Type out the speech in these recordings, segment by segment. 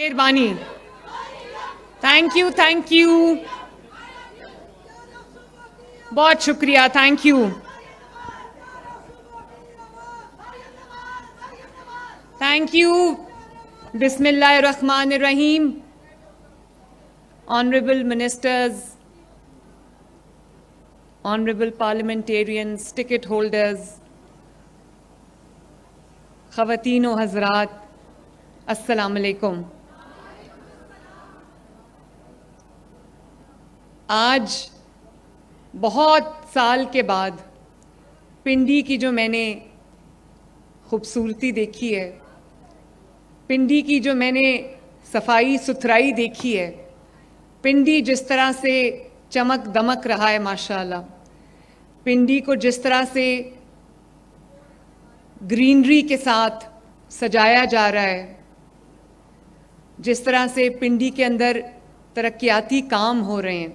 مہربانی. Thank you. بہت شکریہ. Thank you. Thank you. بسم اللہ الرحمن الرحیم. Honorable Ministers, Honorable Parliamentarians, ticket holders, خواتین و حضرات, السلام علیکم. آج بہت سال کے بعد پنڈی کی جو میں نے خوبصورتی دیکھی ہے، پنڈی کی جو میں نے صفائی ستھرائی دیکھی ہے، پنڈی جس طرح سے چمک دمک رہا ہے ماشاءاللہ، پنڈی کو جس طرح سے گرینری کے ساتھ سجایا جا رہا ہے، جس طرح سے پنڈی کے اندر ترقیاتی کام ہو رہے ہیں،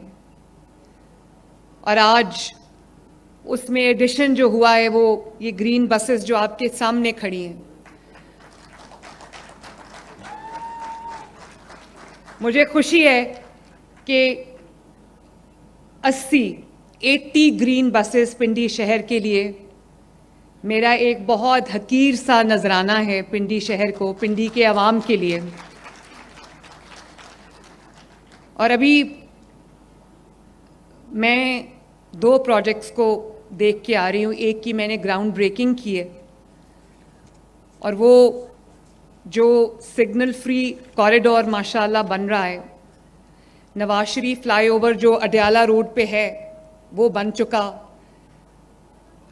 اور آج اس میں ایڈیشن جو ہوا ہے وہ یہ گرین بسز جو آپ کے سامنے کھڑی ہیں. مجھے خوشی ہے کہ 80 گرین بسز پنڈی شہر کے لیے میرا ایک بہت حقیر سا نذرانہ ہے پنڈی شہر کو، پنڈی کے عوام کے لیے. اور ابھی میں 2 پروجیکٹس کو دیکھ کے آ رہی ہوں. ایک کی میں نے گراؤنڈ بریکنگ کی ہے، اور وہ جو سگنل فری کوریڈور ماشاءاللہ بن رہا ہے، نواز شریف فلائی اوور جو اڈیالہ روڈ پہ ہے وہ بن چکا.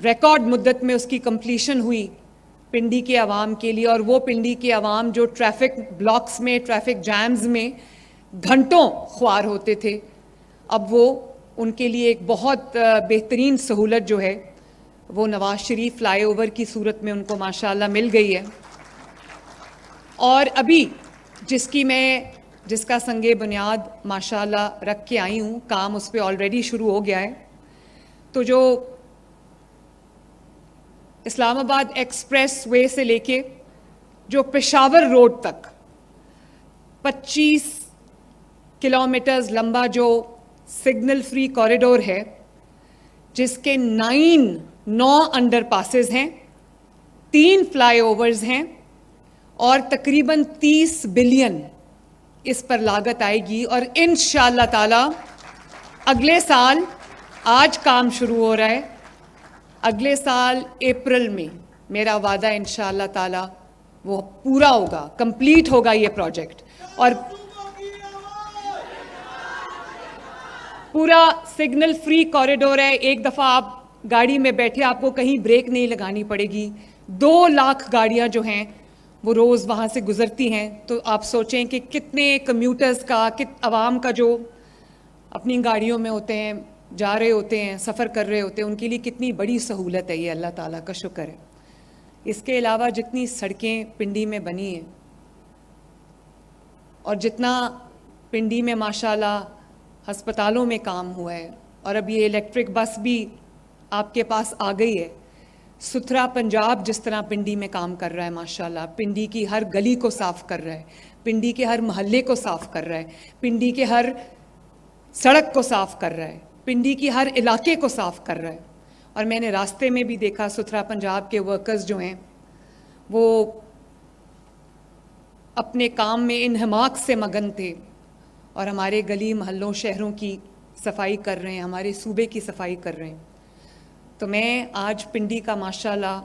ریکارڈ مدت میں اس کی کمپلیشن ہوئی پنڈی کے عوام کے لیے، اور وہ پنڈی کے عوام جو ٹریفک بلاکس میں، ٹریفک جیمز میں گھنٹوں خوار ہوتے تھے، اب وہ ان کے لیے ایک بہت بہترین سہولت جو ہے وہ نواز شریف فلائی اوور کی صورت میں ان کو ماشاءاللہ مل گئی ہے. اور ابھی جس کا سنگ بنیاد ماشاءاللہ رکھ کے آئی ہوں، کام اس پہ آلریڈی شروع ہو گیا ہے. تو جو اسلام آباد ایکسپریس وے سے لے کے جو پشاور روڈ تک 25 کلومیٹرز لمبا جو سگنل فری کوریڈور ہے، جس کے 9 انڈر پاسز ہیں، 3 فلائی اوورز ہیں، اور تقریباً 30 بلین اس پر لاگت آئے گی. اور انشاءاللہ تعالی اگلے سال، آج کام شروع ہو رہا ہے، اگلے سال اپریل میں میرا وعدہ انشاءاللہ تعالی وہ پورا ہوگا، کمپلیٹ ہوگا یہ پروجیکٹ. اور پورا سگنل فری کوریڈور ہے. ایک دفعہ آپ گاڑی میں بیٹھے، آپ کو کہیں بریک نہیں لگانی پڑے گی. 2 لاکھ گاڑیاں جو ہیں وہ روز وہاں سے گزرتی ہیں. تو آپ سوچیں کہ کتنے کمیوٹرز کا، عوام کا جو اپنی گاڑیوں میں ہوتے ہیں، جا رہے ہوتے ہیں، سفر کر رہے ہوتے ہیں، ان کے لیے کتنی بڑی سہولت ہے. یہ اللہ تعالیٰ کا شکر ہے. اس کے علاوہ جتنی سڑکیں پنڈی میں بنی ہیں، اور جتنا پنڈی میں ماشاءاللہ ہسپتالوں میں کام ہوا ہے، اور اب یہ الیکٹرک بس بھی آپ کے پاس آ گئی ہے. ستھرا پنجاب جس طرح پنڈی میں کام کر رہا ہے ماشاءاللہ، پنڈی کی ہر گلی کو صاف کر رہا ہے، پنڈی کے ہر محلے کو صاف کر رہا ہے، پنڈی کے ہر سڑک کو صاف کر رہا ہے، پنڈی کی ہر علاقے کو صاف کر رہا ہے. اور میں نے راستے میں بھی دیکھا ستھرا پنجاب کے ورکرز جو ہیں وہ اپنے کام میں انہماک سے مگن تھے، اور ہمارے گلی محلوں شہروں کی صفائی کر رہے ہیں، ہمارے صوبے کی صفائی کر رہے ہیں. تو میں آج پنڈی کا ماشاءاللہ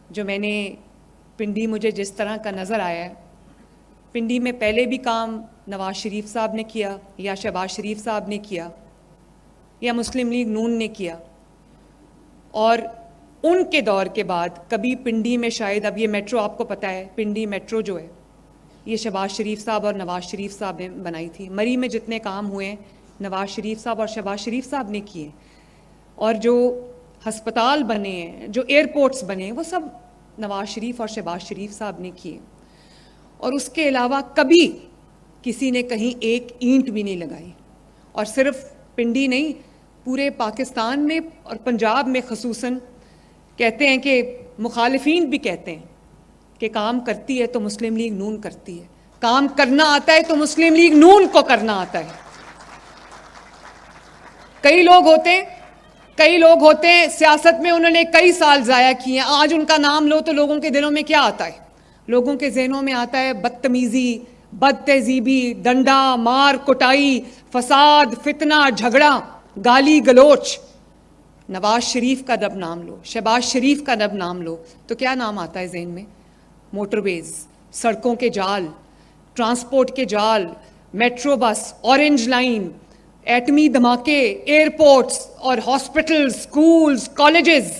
جو میں نے پنڈی مجھے جس طرح کا نظر آیا ہے، پنڈی میں پہلے بھی کام نواز شریف صاحب نے کیا، یا شہباز شریف صاحب نے کیا، یا مسلم لیگ نون نے کیا، اور ان کے دور کے بعد کبھی پنڈی میں شاید، اب یہ میٹرو آپ کو پتہ ہے، پنڈی میٹرو جو ہے یہ شہباز شریف صاحب اور نواز شریف صاحب نے بنائی تھی. مری میں جتنے کام ہوئے ہیں نواز شریف صاحب اور شہباز شریف صاحب نے کیے، اور جو ہسپتال بنے ہیں، جو ایئرپورٹس بنے ہیں، وہ سب نواز شریف اور شہباز شریف صاحب نے کیے. اور اس کے علاوہ کبھی کسی نے کہیں ایک اینٹ بھی نہیں لگائی. اور صرف پنڈی نہیں، پورے پاکستان میں اور پنجاب میں خصوصاً کہتے ہیں کہ مخالفین بھی کہتے ہیں کہ کام کرتی ہے تو مسلم لیگ نون کرتی ہے. کام کرنا آتا ہے تو مسلم لیگ نون کو کرنا آتا ہے. کئی لوگ ہوتے ہیں سیاست میں انہوں نے کئی سال ضائع کیے ہیں, آج ان کا نام لو تو لوگوں کے دلوں میں کیا آتا ہے؟ لوگوں کے ذہنوں میں آتا ہے بدتمیزی, بد تہذیبی, ڈنڈا مار کٹائی, فساد, فتنہ, جھگڑا, گالی گلوچ. نواز شریف کا جب نام لو, شہباز شریف کا جب نام لو تو کیا نام آتا ہے ذہن میں؟ موٹر ویز, سڑکوں کے جال, ٹرانسپورٹ کے جال, میٹرو بس, اورنج لائن, ایٹمی دھماکے, ایئرپورٹس اور ہاسپٹلز, سکولز, کالجز.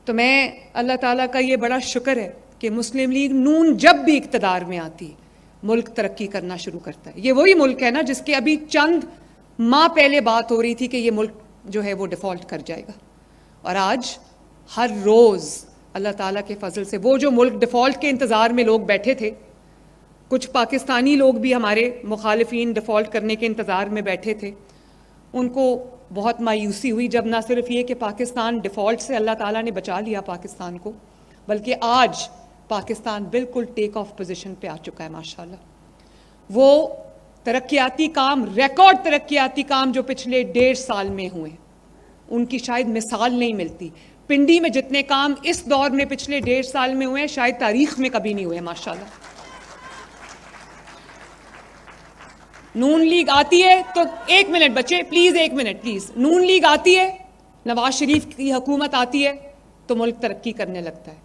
تو میں اللہ تعالیٰ کا یہ بڑا شکر ہے کہ مسلم لیگ نون جب بھی اقتدار میں آتی ملک ترقی کرنا شروع کرتا ہے. یہ وہی ملک ہے نا جس کے ابھی چند ماہ پہلے بات ہو رہی تھی کہ یہ ملک جو ہے وہ ڈیفالٹ کر جائے گا, اور آج ہر روز اللہ تعالیٰ کے فضل سے وہ جو ملک ڈیفالٹ کے انتظار میں لوگ بیٹھے تھے, کچھ پاکستانی لوگ بھی ہمارے مخالفین ڈیفالٹ کرنے کے انتظار میں بیٹھے تھے, ان کو بہت مایوسی ہوئی جب نہ صرف یہ کہ پاکستان ڈیفالٹ سے اللہ تعالیٰ نے بچا لیا پاکستان کو, بلکہ آج پاکستان بالکل ٹیک آف پوزیشن پہ آ چکا ہے ماشاءاللہ. وہ ترقیاتی کام, ریکارڈ ترقیاتی کام جو پچھلے 1.5 سال میں ہوئے, ان کی شاید مثال نہیں ملتی. پنڈی میں جتنے کام اس دور میں پچھلے 1.5 سال میں ہوئے شاید تاریخ میں کبھی نہیں ہوئے ماشاءاللہ. نون لیگ آتی ہے تو 1 منٹ بچے please, 1 minute please. Noon League آتی ہے, نواز شریف کی حکومت آتی ہے تو ملک ترقی کرنے لگتا ہے.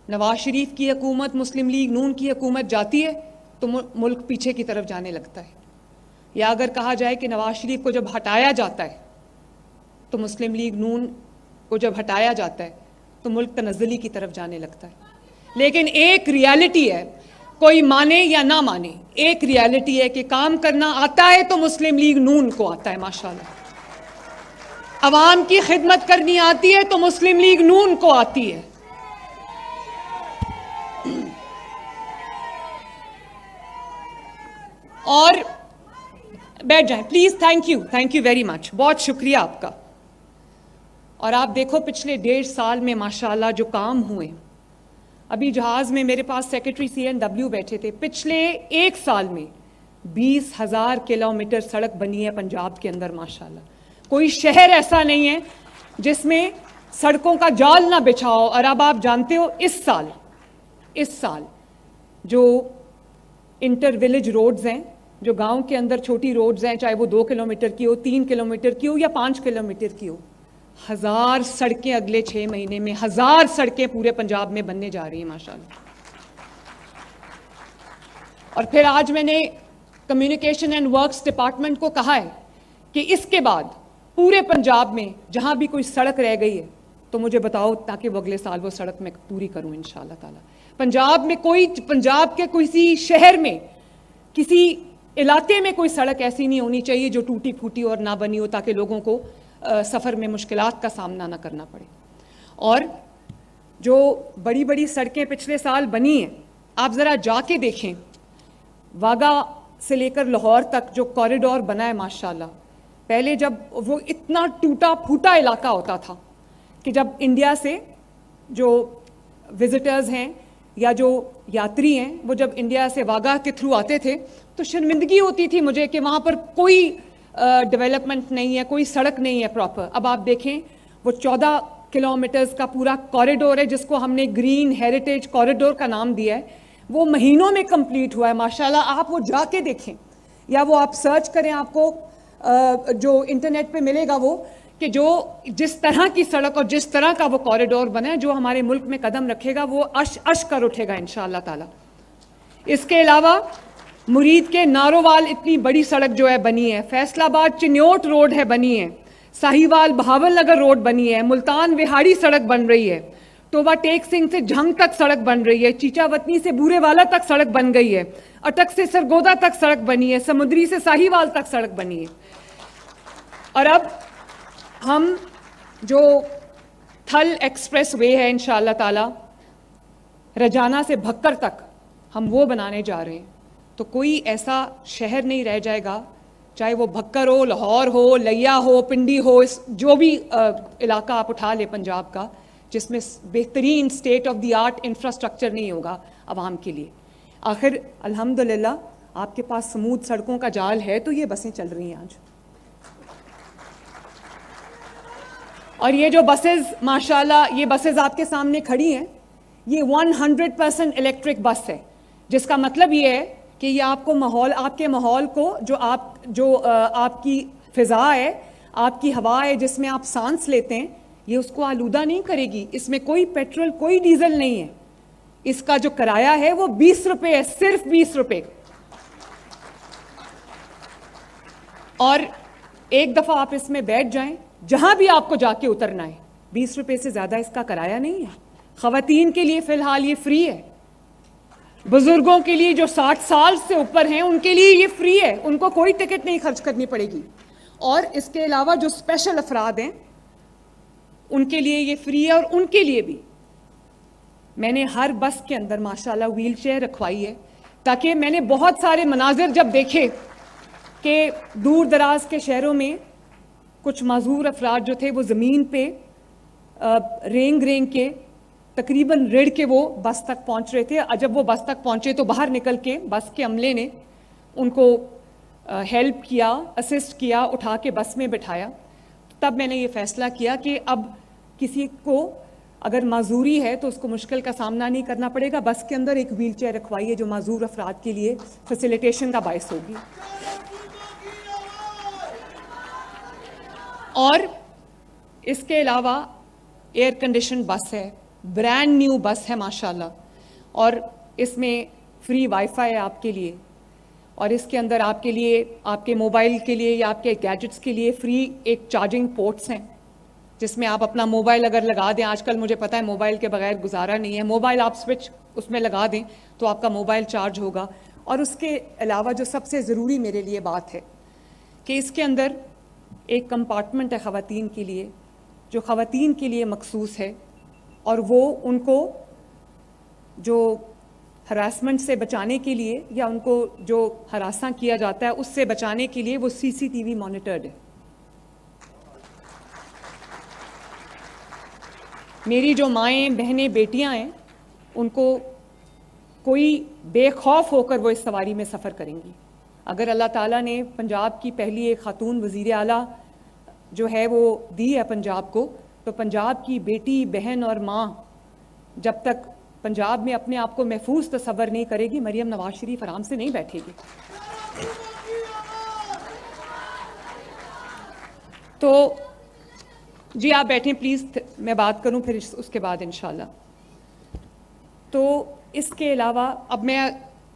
نواز شریف کی حکومت, مسلم لیگ نون کی حکومت جاتی ہے تو ملک پیچھے کی طرف جانے لگتا ہے. یا اگر کہا جائے کہ نواز شریف کو جب ہٹایا جاتا ہے تو مسلم لیگ نون کو جب ہٹایا جاتا ہے تو ملک تنزلی کی طرف جانے لگتا ہے. لیکن ایک ریالٹی ہے, کوئی مانے یا نہ مانے, ایک ریالٹی ہے کہ کام کرنا آتا ہے تو مسلم لیگ نون کو آتا ہے ماشاءاللہ. عوام کی خدمت کرنی آتی ہے تو مسلم لیگ نون کو آتی ہے. اور بیٹھ جائیں please, thank you very much, بہت شکریہ آپ کا. اور آپ دیکھو پچھلے 1.5 سال میں ماشاءاللہ جو کام ہوئے, ابھی جہاز میں میرے پاس سیکرٹری CNW بیٹھے تھے, پچھلے 1 سال میں 20,000 کلومیٹر سڑک بنی ہے پنجاب کے اندر ماشاءاللہ. کوئی شہر ایسا نہیں ہے جس میں سڑکوں کا جال نہ بچھا ہو. اور اب آپ جانتے ہو اس سال جو انٹر ولیج روڈز ہیں, جو گاؤں کے اندر چھوٹی روڈز ہیں, چاہے وہ 2 کلومیٹر کی ہو, 3 کلومیٹر کی ہو یا 5 کلومیٹر کی ہو, 1000 سڑکیں اگلے 6 مہینے میں 1000 سڑکیں پورے پنجاب میں بننے جا رہی ہیں ماشاءاللہ. اور پھر آج میں نے کمیونیکیشن اینڈ ورکس ڈپارٹمنٹ کو کہا ہے کہ اس کے بعد پورے پنجاب میں جہاں بھی کوئی سڑک رہ گئی ہے تو مجھے بتاؤ تاکہ وہ اگلے سال وہ سڑک میں پوری کروں انشاءاللہ تعالی. پنجاب کے کسی شہر میں, کسی علاقے میں کوئی سڑک ایسی نہیں ہونی چاہیے جو ٹوٹی پھوٹی اور نہ بنی ہو, تاکہ لوگوں کو سفر میں مشکلات کا سامنا نہ کرنا پڑے. اور جو بڑی بڑی سڑکیں پچھلے سال بنی ہیں, آپ ذرا جا کے دیکھیں, واگا سے لے کر لاہور تک جو کوریڈور بنا ہے ماشاءاللہ. پہلے جب وہ اتنا ٹوٹا پھوٹا علاقہ ہوتا تھا کہ جب انڈیا سے جو وزٹرز ہیں یا جو یاتری ہیں وہ جب انڈیا سے واگا کے تھرو آتے تھے تو شرمندگی ہوتی تھی مجھے کہ وہاں پر کوئی ڈیولپمنٹ نہیں ہے, کوئی سڑک نہیں ہے پراپر. اب آپ دیکھیں وہ 14 کلومیٹرز کا پورا کوریڈور ہے جس کو ہم نے گرین ہیریٹیج کوریڈور کا نام دیا ہے, وہ مہینوں میں کمپلیٹ ہوا ہے ماشاءاللہ. آپ وہ جا کے دیکھیں یا وہ آپ سرچ کریں, آپ کو جو انٹرنیٹ پہ ملے گا وہ کہ جو جس طرح کی سڑک اور جس طرح کا وہ کوریڈور بنا ہے, جو ہمارے ملک میں قدم رکھے گا وہ عش کر اٹھے گا انشاءاللہ تعالی. اس کے علاوہ مرید کے نارووال اتنی بڑی سڑک جو ہے بنی ہے, فیصل آباد چنیوٹ روڈ ہے بنی ہے, ساہیوال بہاول نگر روڈ بنی ہے, ملتان وہاڑی سڑک بن رہی ہے, ٹوبا ٹیک سنگھ سے جھنگ تک سڑک بن رہی ہے, چیچا وطنی سے بورے والا تک سڑک بن گئی ہے, اٹک سے سرگودا تک سڑک بنی ہے, سمندری سے ساہیوال تک سڑک بنی ہے. اور اب ہم جو تھل ایکسپریس وے ہے انشاءاللہ تعالی رجانہ سے بھکر تک ہم وہ بنانے جا رہے ہیں. تو کوئی ایسا شہر نہیں رہ جائے گا, چاہے وہ بھکر ہو, لاہور ہو, لیا ہو, پنڈی ہو, جو بھی علاقہ آپ اٹھا لیں پنجاب کا, جس میں بہترین state of the art infrastructure نہیں ہوگا عوام کے لیے. آخر الحمدللہ آپ کے پاس سموتھ سڑکوں کا جال ہے تو یہ بسیں چل رہی ہیں آج. اور یہ جو بسز ماشاءاللہ یہ بسز آپ کے سامنے کھڑی ہیں یہ 100% الیکٹرک بس ہے, جس کا مطلب یہ ہے کہ یہ آپ کو آپ کے ماحول کو جو آپ کی فضا ہے, آپ کی ہوا ہے جس میں آپ سانس لیتے ہیں, یہ اس کو آلودہ نہیں کرے گی. اس میں کوئی پیٹرول کوئی ڈیزل نہیں ہے. اس کا جو کرایہ ہے وہ 20 روپے ہے, صرف 20 روپے. اور ایک دفعہ آپ اس میں بیٹھ جائیں, جہاں بھی آپ کو جا کے اترنا ہے, 20 روپے سے زیادہ اس کا کرایہ نہیں ہے. خواتین کے لیے فی الحال یہ فری ہے. بزرگوں کے لیے جو 60 سال سے اوپر ہیں ان کے لیے یہ فری ہے, ان کو کوئی ٹکٹ نہیں خرچ کرنی پڑے گی. اور اس کے علاوہ جو اسپیشل افراد ہیں ان کے لیے یہ فری ہے. اور ان کے لیے بھی میں نے ہر بس کے اندر ماشاءاللہ ویل چیئر رکھوائی ہے, تاکہ میں نے بہت سارے مناظر جب دیکھے کہ دور دراز کے شہروں میں کچھ معذور افراد جو تھے وہ زمین پہ رینگ کے تقریباً ریڑھ کے وہ بس تک پہنچ رہے تھے. جب وہ بس تک پہنچے تو باہر نکل کے بس کے عملے نے ان کو ہیلپ کیا, اسسٹ کیا, اٹھا کے بس میں بٹھایا. تب میں نے یہ فیصلہ کیا کہ اب کسی کو اگر معذوری ہے تو اس کو مشکل کا سامنا نہیں کرنا پڑے گا. بس کے اندر ایک ویل چیئر رکھوائی ہے جو معذور افراد کے لیے فیسیلیٹیشن کا باعث ہوگی. اور اس کے علاوہ ایئر کنڈیشن بس ہے, برانڈ نیو بس ہے ماشاءاللہ, اور اس میں فری وائی فائی ہے آپ کے لیے. اور اس کے اندر آپ کے لیے, آپ کے موبائل کے لیے یا آپ کے گیجٹس کے لیے فری ایک چارجنگ پورٹس ہیں, جس میں آپ اپنا موبائل اگر لگا دیں, آج کل مجھے پتہ ہے موبائل کے بغیر گزارا نہیں ہے, موبائل آپ سوئچ اس میں لگا دیں تو آپ کا موبائل چارج ہوگا. اور اس کے علاوہ جو سب سے ضروری میرے لیے بات ہے کہ اس کے اندر ایک کمپارٹمنٹ ہے خواتین کے لیے, جو خواتین کے لیے مخصوص ہے, اور وہ ان کو جو ہراسمنٹ سے بچانے کے لیے یا ان کو جو ہراساں کیا جاتا ہے اس سے بچانے کے لیے وہ CCTV مانیٹرڈ ہے. میری جو مائیں بہنیں بیٹیاں ہیں ان کو کوئی بے خوف ہو کر وہ اس سواری میں سفر کریں گی. اگر اللہ تعالیٰ نے پنجاب کی پہلی ایک خاتون وزیر اعلیٰ جو ہے وہ دی ہے پنجاب کو, تو پنجاب کی بیٹی, بہن اور ماں جب تک پنجاب میں اپنے آپ کو محفوظ تصور نہیں کرے گی, مریم نواز شریف آرام سے نہیں بیٹھے گی. تو جی آپ بیٹھیں پلیز, میں بات کروں پھر اس کے بعد انشاءاللہ. تو اس کے علاوہ اب میں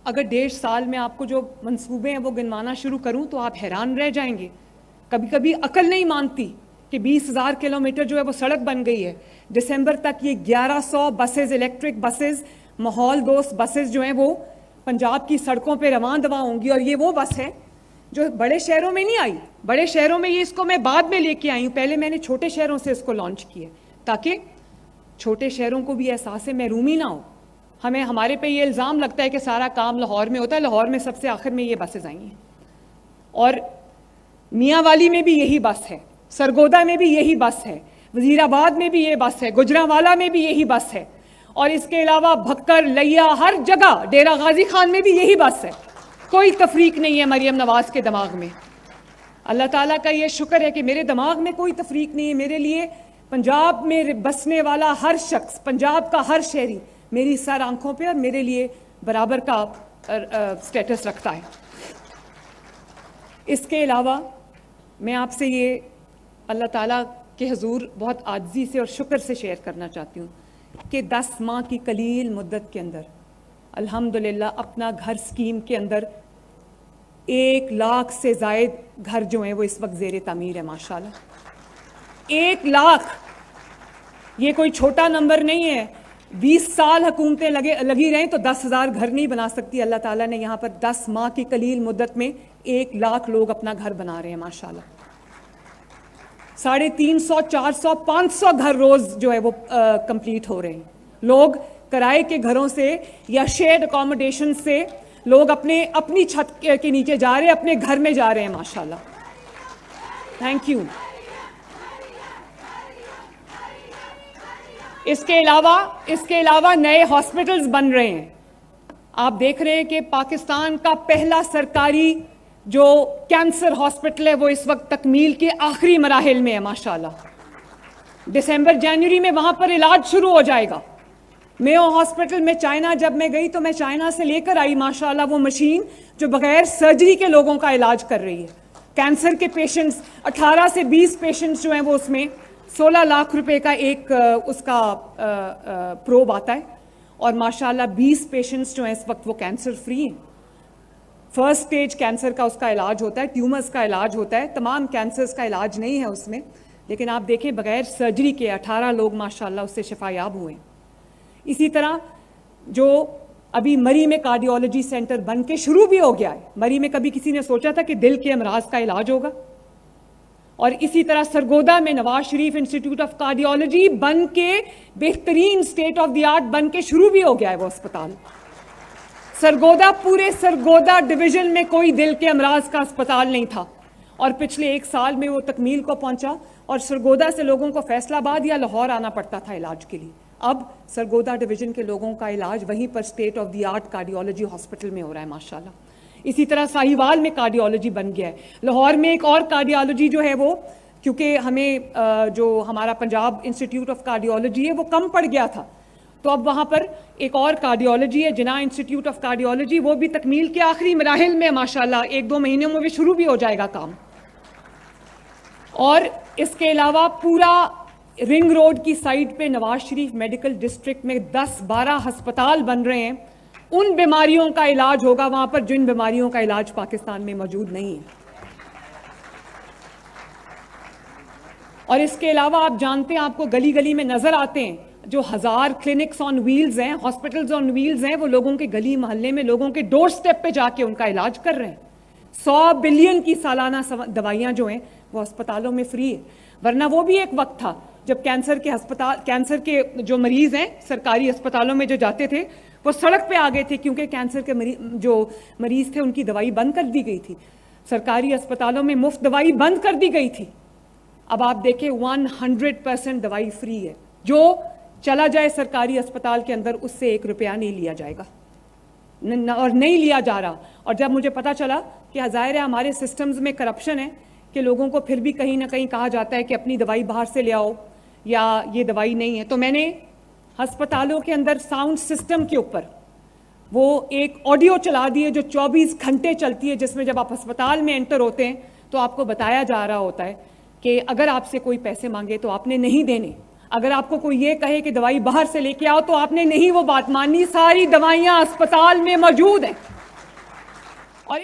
اگر 1.5 سال میں آپ کو جو منصوبے ہیں وہ گنوانا شروع کروں تو آپ حیران رہ جائیں گے. کبھی کبھی عقل نہیں مانتی کہ 20,000 کلومیٹر جو ہے وہ سڑک بن گئی ہے. دسمبر تک یہ 1100 بسز, الیکٹرک بسز, ماحول دوست بسز جو ہیں وہ پنجاب کی سڑکوں پہ رواں دواں ہوں گی. اور یہ وہ بس ہے جو بڑے شہروں میں نہیں آئی. بڑے شہروں میں یہ اس کو میں بعد میں لے کے آئی ہوں, پہلے میں نے چھوٹے شہروں سے اس کو لانچ کیا تاکہ چھوٹے شہروں کو بھی احساس محرومی نہ ہو. ہمارے پہ یہ الزام لگتا ہے کہ سارا کام لاہور میں ہوتا ہے, لاہور میں سب سے آخر میں یہ بسیں آئی ہیں. اور میاں والی میں بھی یہی بس ہے, سرگودا میں بھی یہی بس ہے, وزیر آباد میں بھی یہ بس ہے, گجرانوالہ میں بھی یہی بس ہے, اور اس کے علاوہ بھکر, لیا, ہر جگہ, ڈیرہ غازی خان میں بھی یہی بس ہے. کوئی تفریق نہیں ہے مریم نواز کے دماغ میں. اللہ تعالیٰ کا یہ شکر ہے کہ میرے دماغ میں کوئی تفریق نہیں ہے. میرے لیے پنجاب میں بسنے والا ہر شخص, پنجاب کا ہر شہری میری سر آنکھوں پہ اور میرے لیے برابر کا سٹیٹس رکھتا ہے. اس کے علاوہ میں آپ سے یہ اللہ تعالیٰ کے حضور بہت عاجزی سے اور شکر سے شیئر کرنا چاہتی ہوں کہ 10 ماہ کی قلیل مدت کے اندر الحمدللہ اپنا گھر اسکیم کے اندر 1 لاکھ سے زائد گھر جو ہیں وہ اس وقت زیر تعمیر ہے ماشاءاللہ. 1 لاکھ یہ کوئی چھوٹا نمبر نہیں ہے. 20 سال حکومتیں لگی رہیں تو 10,000 گھر نہیں بنا سکتی. اللہ تعالیٰ نے یہاں پر 10 ماہ کی قلیل مدت میں 1 لاکھ لوگ اپنا گھر بنا رہے ہیں ماشاءاللہ. 350, 400, 500 گھر روز جو ہے وہ کمپلیٹ ہو رہے ہیں. لوگ کرائے کے گھروں سے یا شیئرڈ اکاموڈیشن سے لوگ اپنی چھت کے نیچے جا رہے ہیں, اپنے گھر میں جا رہے ہیں ماشاءاللہ. Thank you. اس کے علاوہ نئے ہاسپٹلز بن رہے ہیں. آپ دیکھ رہے ہیں کہ پاکستان کا پہلا سرکاری جو کینسر ہاسپٹل ہے وہ اس وقت تکمیل کے آخری مراحل میں ہے ماشاءاللہ. دسمبر جنوری میں وہاں پر علاج شروع ہو جائے گا. میو ہاسپٹل میں چائنا جب میں گئی تو میں چائنا سے لے کر آئی ماشاءاللہ وہ مشین جو بغیر سرجری کے لوگوں کا علاج کر رہی ہے. کینسر کے پیشنٹس 18 سے 20 پیشنٹس جو ہیں وہ اس میں 16 لاکھ روپے کا ایک اس کا پروب آتا ہے اور ماشاءاللہ 20 پیشنٹس جو ہیں اس وقت وہ کینسر فری ہیں. فرسٹ سٹیج کینسر کا اس کا علاج ہوتا ہے, ٹیومرز کا علاج ہوتا ہے, تمام کینسرز کا علاج نہیں ہے اس میں, لیکن آپ دیکھیں بغیر سرجری کے 18 لوگ ماشاءاللہ اس سے شفا یاب ہوئے ہیں. اسی طرح جو ابھی مری میں کارڈیولوجی سینٹر بن کے شروع بھی ہو گیا ہے. مری میں کبھی کسی نے سوچا تھا کہ دل کے امراض کا علاج ہوگا؟ اور اسی طرح سرگودا میں Nawaz Sharif institute of cardiology بن کے بہترین اسٹیٹ آف دی آرٹ بن کے شروع بھی ہو گیا ہے وہ اسپتال. سرگودا پورے سرگودا ڈویژن میں کوئی دل کے امراض کا اسپتال نہیں تھا اور پچھلے 1 سال میں وہ تکمیل کو پہنچا اور سرگودا سے لوگوں کو فیصل آباد یا لاہور آنا پڑتا تھا علاج کے لیے. اب سرگودا ڈویژن کے لوگوں کا علاج وہیں پر state of the art cardiology hospital میں ہو رہا ہے ماشاءاللہ. اسی طرح ساہیوال میں کارڈیولوجی بن گیا ہے. لاہور میں ایک اور کارڈیولوجی جو ہے وہ کیونکہ ہمیں جو ہمارا پنجاب انسٹیٹیوٹ آف کارڈیولوجی ہے وہ کم پڑ گیا تھا تو اب وہاں پر ایک اور کارڈیولوجی ہے جناح انسٹیٹیوٹ آف کارڈیولوجی, وہ بھی تکمیل کے آخری مراحل میں ماشاءاللہ 1-2 مہینوں میں بھی شروع بھی ہو جائے گا کام. اور اس کے علاوہ پورا رنگ روڈ کی سائڈ پہ نواز شریف میڈیکل ڈسٹرکٹ میں 10-12 ہسپتال بن رہے ہیں. ان بیماریوں کا علاج ہوگا وہاں پر جن بیماریوں کا علاج پاکستان میں موجود نہیں ہے. اور اس کے علاوہ آپ جانتے ہیں, آپ کو گلی گلی میں نظر آتے ہیں جو 1000 کلینکس آن ویلز ہیں, ہاسپٹلز آن ویلز ہیں, وہ لوگوں کے گلی محلے میں لوگوں کے ڈور سٹیپ پہ جا کے ان کا علاج کر رہے ہیں. 100 بلین کی سالانہ دوائیاں جو ہیں وہ ہسپتالوں میں فری ہے. ورنہ وہ بھی ایک وقت تھا جب کینسر کے جو مریض ہیں سرکاری اسپتالوں میں جو جاتے تھے وہ سڑک پہ آ گئے تھے کیونکہ کینسر کے جو مریض تھے ان کی دوائی بند کر دی گئی تھی. سرکاری اسپتالوں میں مفت دوائی بند کر دی گئی تھی. اب آپ دیکھیں 100% دوائی فری ہے. جو چلا جائے سرکاری اسپتال کے اندر اس سے 1 روپیہ نہیں لیا جائے گا اور نہیں لیا جا رہا. اور جب مجھے پتا چلا کہ ظاہر ہے ہمارے سسٹمز میں کرپشن ہے کہ لوگوں کو پھر بھی کہیں نہ کہیں کہا جاتا ہے کہ اپنی دوائی باہر سے لے آؤ یا یہ دوائی نہیں ہے, تو میں نے ہسپتالوں کے اندر ساؤنڈ سسٹم کے اوپر وہ ایک آڈیو چلا دی ہے جو 24 گھنٹے چلتی ہے, جس میں جب آپ ہسپتال میں انٹر ہوتے ہیں تو آپ کو بتایا جا رہا ہوتا ہے کہ اگر آپ سے کوئی پیسے مانگے تو آپ نے نہیں دینے, اگر آپ کو کوئی یہ کہے کہ دوائی باہر سے لے کے آؤ تو آپ نے نہیں وہ بات ماننی. ساری دوائیاں اسپتال میں موجود ہیں. اور